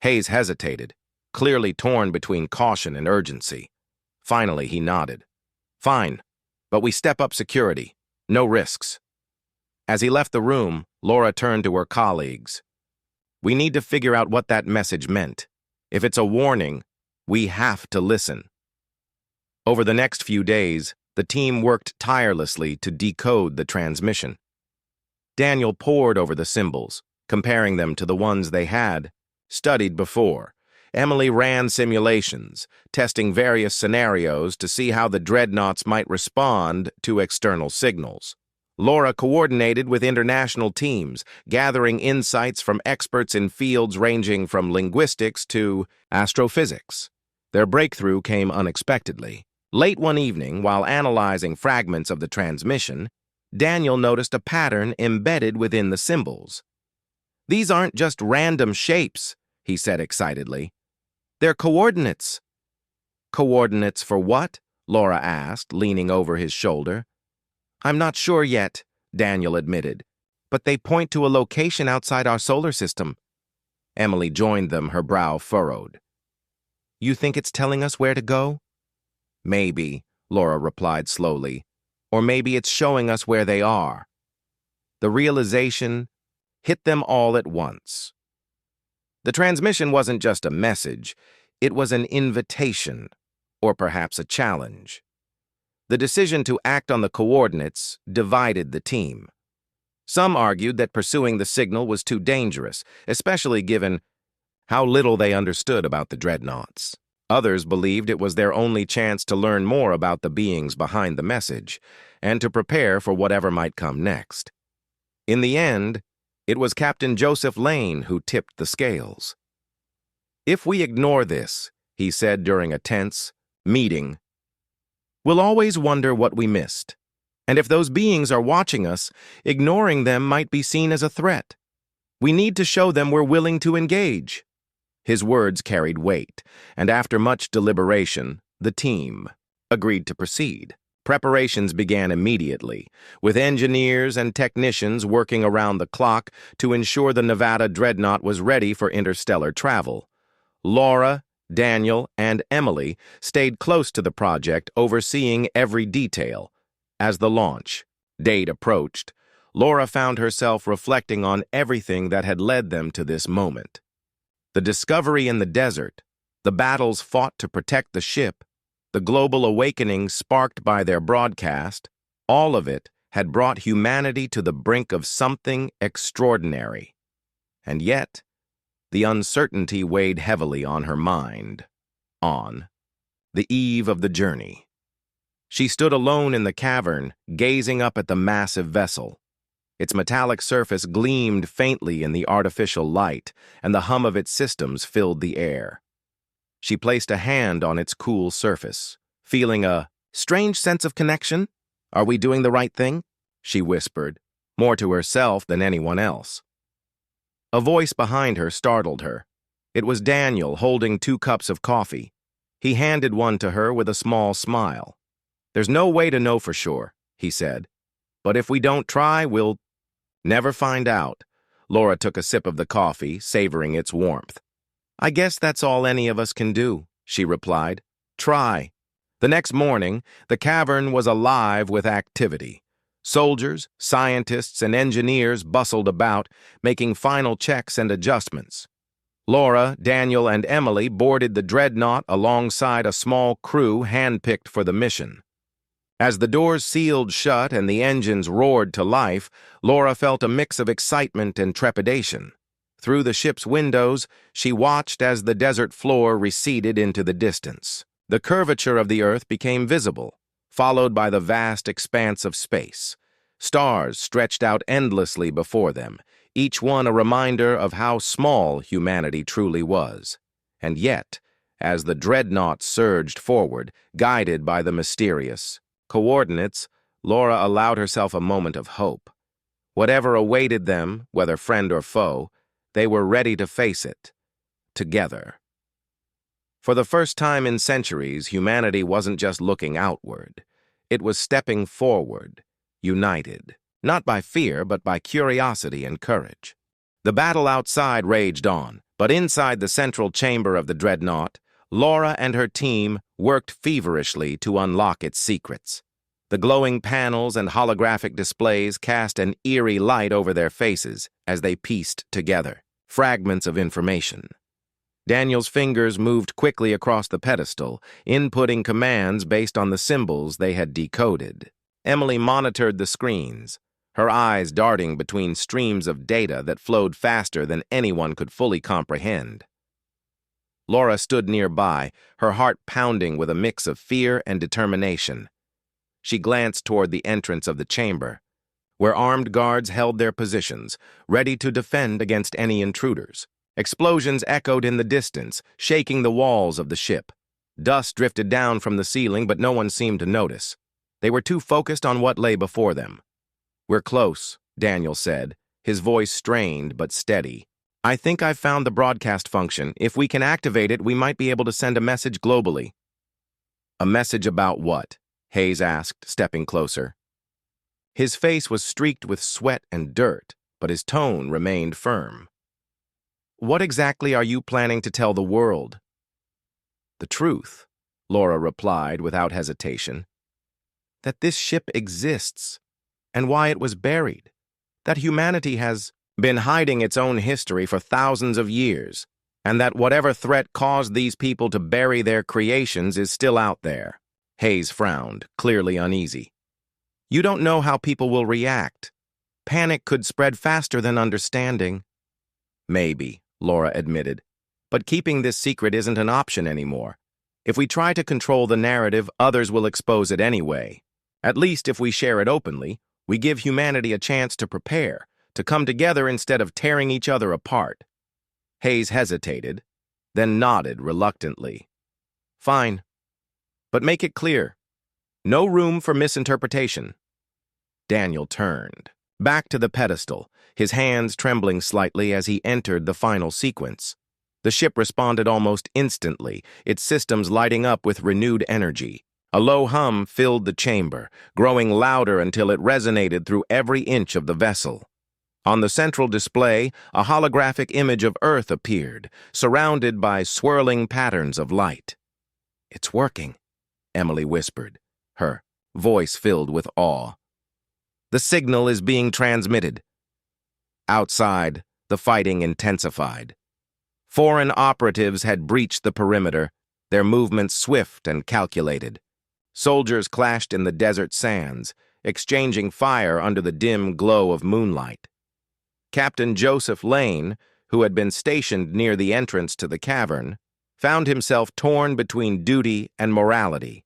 Hayes hesitated, clearly torn between caution and urgency. Finally, he nodded. "Fine, but we step up security. No risks." As he left the room, Laura turned to her colleagues. "We need to figure out what that message meant. If it's a warning, we have to listen." Over the next few days, the team worked tirelessly to decode the transmission. Daniel pored over the symbols, comparing them to the ones they had studied before. Emily ran simulations, testing various scenarios to see how the dreadnoughts might respond to external signals. Laura coordinated with international teams, gathering insights from experts in fields ranging from linguistics to astrophysics. Their breakthrough came unexpectedly. Late one evening, while analyzing fragments of the transmission, Daniel noticed a pattern embedded within the symbols. "These aren't just random shapes," he said excitedly. "They're coordinates." "Coordinates for what?" Laura asked, leaning over his shoulder. "I'm not sure yet," Daniel admitted, "but they point to a location outside our solar system." Emily joined them, her brow furrowed. "You think it's telling us where to go?" "Maybe," Laura replied slowly. "Or maybe it's showing us where they are." The realization hit them all at once. The transmission wasn't just a message, it was an invitation, or perhaps a challenge. The decision to act on the coordinates divided the team. Some argued that pursuing the signal was too dangerous, especially given how little they understood about the dreadnoughts. Others believed it was their only chance to learn more about the beings behind the message, and to prepare for whatever might come next. In the end, it was Captain Joseph Lane who tipped the scales. "If we ignore this," he said during a tense meeting, "we'll always wonder what we missed. And if those beings are watching us, ignoring them might be seen as a threat. We need to show them we're willing to engage." His words carried weight, and after much deliberation, the team agreed to proceed. Preparations began immediately, with engineers and technicians working around the clock to ensure the Nevada dreadnought was ready for interstellar travel. Laura, Daniel, and Emily stayed close to the project, overseeing every detail. As the launch date approached, Laura found herself reflecting on everything that had led them to this moment. The discovery in the desert, the battles fought to protect the ship, the global awakening sparked by their broadcast, all of it had brought humanity to the brink of something extraordinary. And yet, the uncertainty weighed heavily on her mind. On the eve of the journey, she stood alone in the cavern, gazing up at the massive vessel. Its metallic surface gleamed faintly in the artificial light, and the hum of its systems filled the air. She placed a hand on its cool surface, feeling a strange sense of connection. "Are we doing the right thing?" she whispered, more to herself than anyone else. A voice behind her startled her. It was Daniel, holding 2 cups of coffee. He handed one to her with a small smile. "There's no way to know for sure," he said. "But if we don't try, we'll never find out." Laura took a sip of the coffee, savoring its warmth. "I guess that's all any of us can do," she replied. "Try." The next morning, the cavern was alive with activity. Soldiers, scientists, and engineers bustled about, making final checks and adjustments. Laura, Daniel, and Emily boarded the dreadnought alongside a small crew handpicked for the mission. As the doors sealed shut and the engines roared to life, Laura felt a mix of excitement and trepidation. Through the ship's windows, she watched as the desert floor receded into the distance. The curvature of the Earth became visible, followed by the vast expanse of space. Stars stretched out endlessly before them, each one a reminder of how small humanity truly was. And yet, as the dreadnought surged forward, guided by the mysterious coordinates, Laura allowed herself a moment of hope. Whatever awaited them, whether friend or foe, they were ready to face it, together. For the first time in centuries, humanity wasn't just looking outward. It was stepping forward, united, not by fear, but by curiosity and courage. The battle outside raged on, but inside the central chamber of the dreadnought, Laura and her team worked feverishly to unlock its secrets. The glowing panels and holographic displays cast an eerie light over their faces as they pieced together fragments of information. Daniel's fingers moved quickly across the pedestal, inputting commands based on the symbols they had decoded. Emily monitored the screens, her eyes darting between streams of data that flowed faster than anyone could fully comprehend. Laura stood nearby, her heart pounding with a mix of fear and determination. She glanced toward the entrance of the chamber, where armed guards held their positions, ready to defend against any intruders. Explosions echoed in the distance, shaking the walls of the ship. Dust drifted down from the ceiling, but no one seemed to notice. They were too focused on what lay before them. "We're close," Daniel said, his voice strained but steady. "I think I've found the broadcast function. If we can activate it, we might be able to send a message globally." "A message about what?" Hayes asked, stepping closer. His face was streaked with sweat and dirt, but his tone remained firm. "What exactly are you planning to tell the world?" "The truth," Laura replied without hesitation. "That this ship exists, and why it was buried. That humanity has been hiding its own history for thousands of years, and that whatever threat caused these people to bury their creations is still out there." Hayes frowned, clearly uneasy. "You don't know how people will react. Panic could spread faster than understanding." "Maybe," Laura admitted. "But keeping this secret isn't an option anymore. If we try to control the narrative, others will expose it anyway. At least if we share it openly, we give humanity a chance to prepare, to come together instead of tearing each other apart." Hayes hesitated, then nodded reluctantly. "Fine. But make it clear. No room for misinterpretation." Daniel turned back to the pedestal, his hands trembling slightly as he entered the final sequence. The ship responded almost instantly, its systems lighting up with renewed energy. A low hum filled the chamber, growing louder until it resonated through every inch of the vessel. On the central display, a holographic image of Earth appeared, surrounded by swirling patterns of light. "It's working," Emily whispered, her voice filled with awe. "The signal is being transmitted." Outside, the fighting intensified. Foreign operatives had breached the perimeter, their movements swift and calculated. Soldiers clashed in the desert sands, exchanging fire under the dim glow of moonlight. Captain Joseph Lane, who had been stationed near the entrance to the cavern, found himself torn between duty and morality.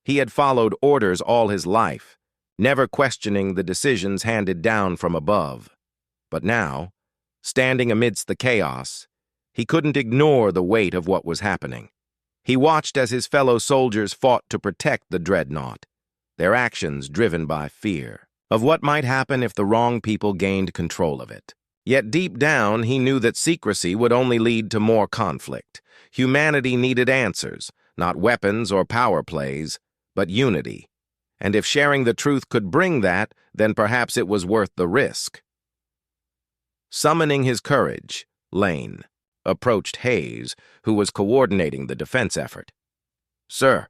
He had followed orders all his life, never questioning the decisions handed down from above. But now, standing amidst the chaos, he couldn't ignore the weight of what was happening. He watched as his fellow soldiers fought to protect the dreadnought, their actions driven by fear of what might happen if the wrong people gained control of it. Yet deep down, he knew that secrecy would only lead to more conflict. Humanity needed answers, not weapons or power plays, but unity. And if sharing the truth could bring that, then perhaps it was worth the risk. Summoning his courage, Lane approached Hayes, who was coordinating the defense effort. "Sir,"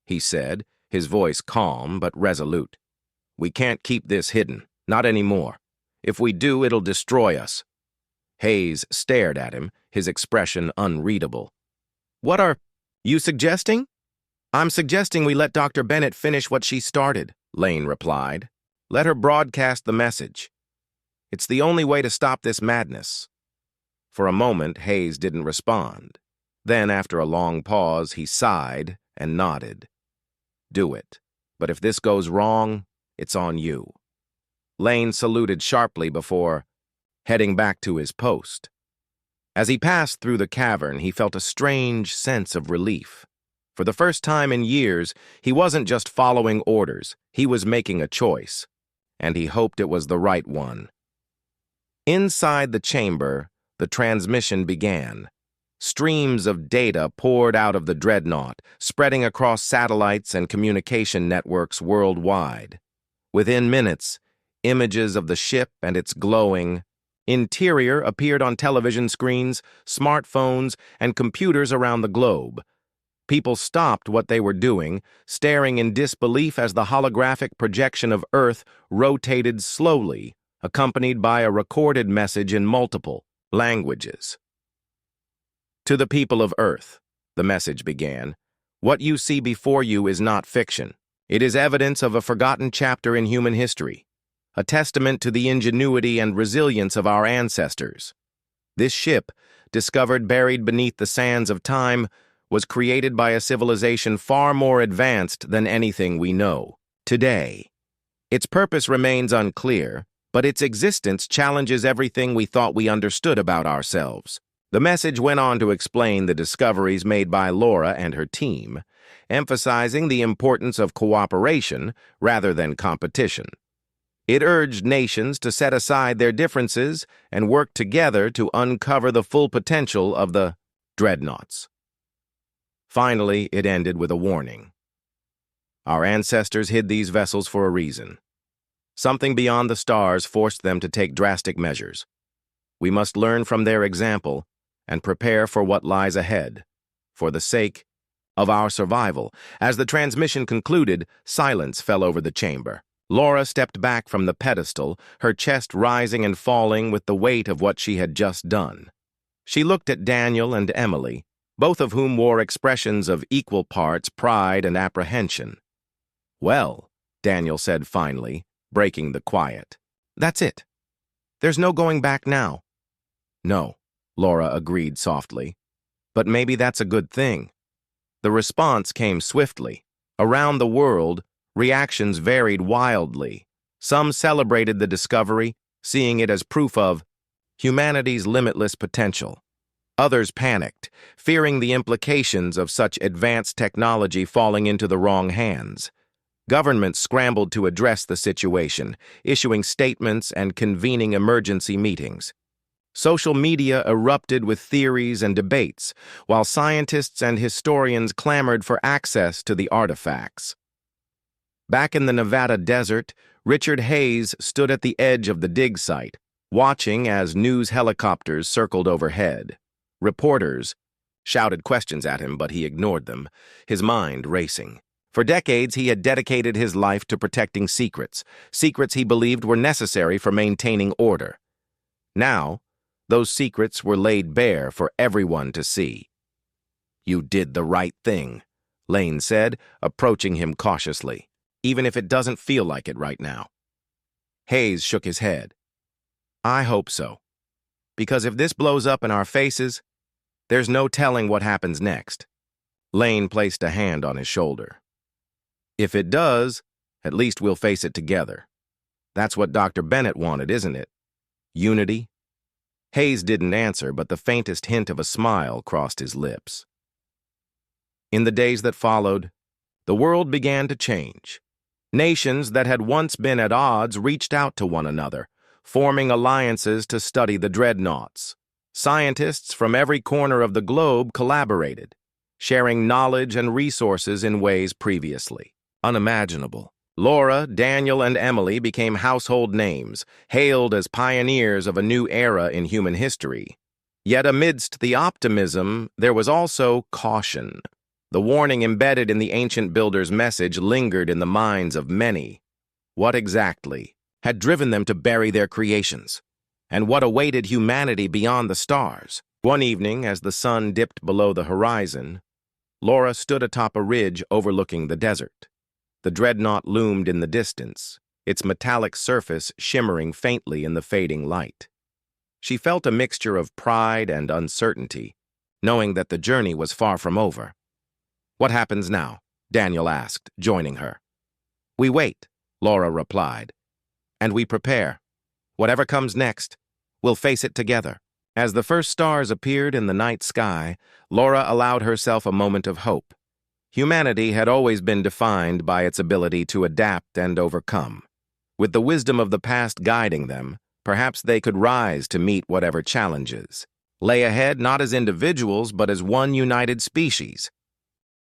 he said, his voice calm but resolute. "We can't keep this hidden, not anymore. If we do, it'll destroy us." Hayes stared at him, his expression unreadable. "What are you suggesting?" "I'm suggesting we let Dr. Bennett finish what she started," Lane replied. "Let her broadcast the message. It's the only way to stop this madness." For a moment, Hayes didn't respond. Then, after a long pause, he sighed and nodded. "Do it. But if this goes wrong, it's on you." Lane saluted sharply before heading back to his post. As he passed through the cavern, he felt a strange sense of relief. For the first time in years, he wasn't just following orders, he was making a choice, and he hoped it was the right one. Inside the chamber, the transmission began. Streams of data poured out of the dreadnought, spreading across satellites and communication networks worldwide. Within minutes, images of the ship and its glowing interior appeared on television screens, smartphones, and computers around the globe. People stopped what they were doing, staring in disbelief as the holographic projection of Earth rotated slowly, accompanied by a recorded message in multiple languages. "To the people of Earth," the message began, "what you see before you is not fiction. It is evidence of a forgotten chapter in human history, a testament to the ingenuity and resilience of our ancestors. This ship, discovered buried beneath the sands of time, was created by a civilization far more advanced than anything we know today. Its purpose remains unclear, but its existence challenges everything we thought we understood about ourselves." The message went on to explain the discoveries made by Laura and her team, emphasizing the importance of cooperation rather than competition. It urged nations to set aside their differences and work together to uncover the full potential of the dreadnoughts. Finally, it ended with a warning. "Our ancestors hid these vessels for a reason. Something beyond the stars forced them to take drastic measures. We must learn from their example and prepare for what lies ahead, for the sake of our survival." As the transmission concluded, silence fell over the chamber. Laura stepped back from the pedestal, her chest rising and falling with the weight of what she had just done. She looked at Daniel and Emily, both of whom wore expressions of equal parts pride and apprehension. "Well," Daniel said finally, breaking the quiet, "that's it. There's no going back now." "No," Laura agreed softly, "but maybe that's a good thing." The response came swiftly. Around the world, reactions varied wildly. Some celebrated the discovery, seeing it as proof of humanity's limitless potential. Others panicked, fearing the implications of such advanced technology falling into the wrong hands. Governments scrambled to address the situation, issuing statements and convening emergency meetings. Social media erupted with theories and debates, while scientists and historians clamored for access to the artifacts. Back in the Nevada desert, Richard Hayes stood at the edge of the dig site, watching as news helicopters circled overhead. Reporters shouted questions at him, but he ignored them, his mind racing. For decades, he had dedicated his life to protecting secrets he believed were necessary for maintaining order. Now, those secrets were laid bare for everyone to see. "You did the right thing," Lane said, approaching him cautiously, "even if it doesn't feel like it right now." Hayes shook his head. "I hope so. Because if this blows up in our faces, there's no telling what happens next." Lane placed a hand on his shoulder. "If it does, at least we'll face it together. That's what Dr. Bennett wanted, isn't it? Unity?" Hayes didn't answer, but the faintest hint of a smile crossed his lips. In the days that followed, the world began to change. Nations that had once been at odds reached out to one another, forming alliances to study the dreadnoughts. Scientists from every corner of the globe collaborated, sharing knowledge and resources in ways previously unimaginable. Laura, Daniel, and Emily became household names, hailed as pioneers of a new era in human history. Yet amidst the optimism, there was also caution. The warning embedded in the ancient builder's message lingered in the minds of many. What exactly had driven them to bury their creations? And what awaited humanity beyond the stars? One evening, as the sun dipped below the horizon, Laura stood atop a ridge overlooking the desert. The dreadnought loomed in the distance, its metallic surface shimmering faintly in the fading light. She felt a mixture of pride and uncertainty, knowing that the journey was far from over. "What happens now?" Daniel asked, joining her. "We wait," Laura replied, "and we prepare. Whatever comes next, we'll face it together." As the first stars appeared in the night sky, Laura allowed herself a moment of hope. Humanity had always been defined by its ability to adapt and overcome. With the wisdom of the past guiding them, perhaps they could rise to meet whatever challenges lay ahead, not as individuals but as one united species.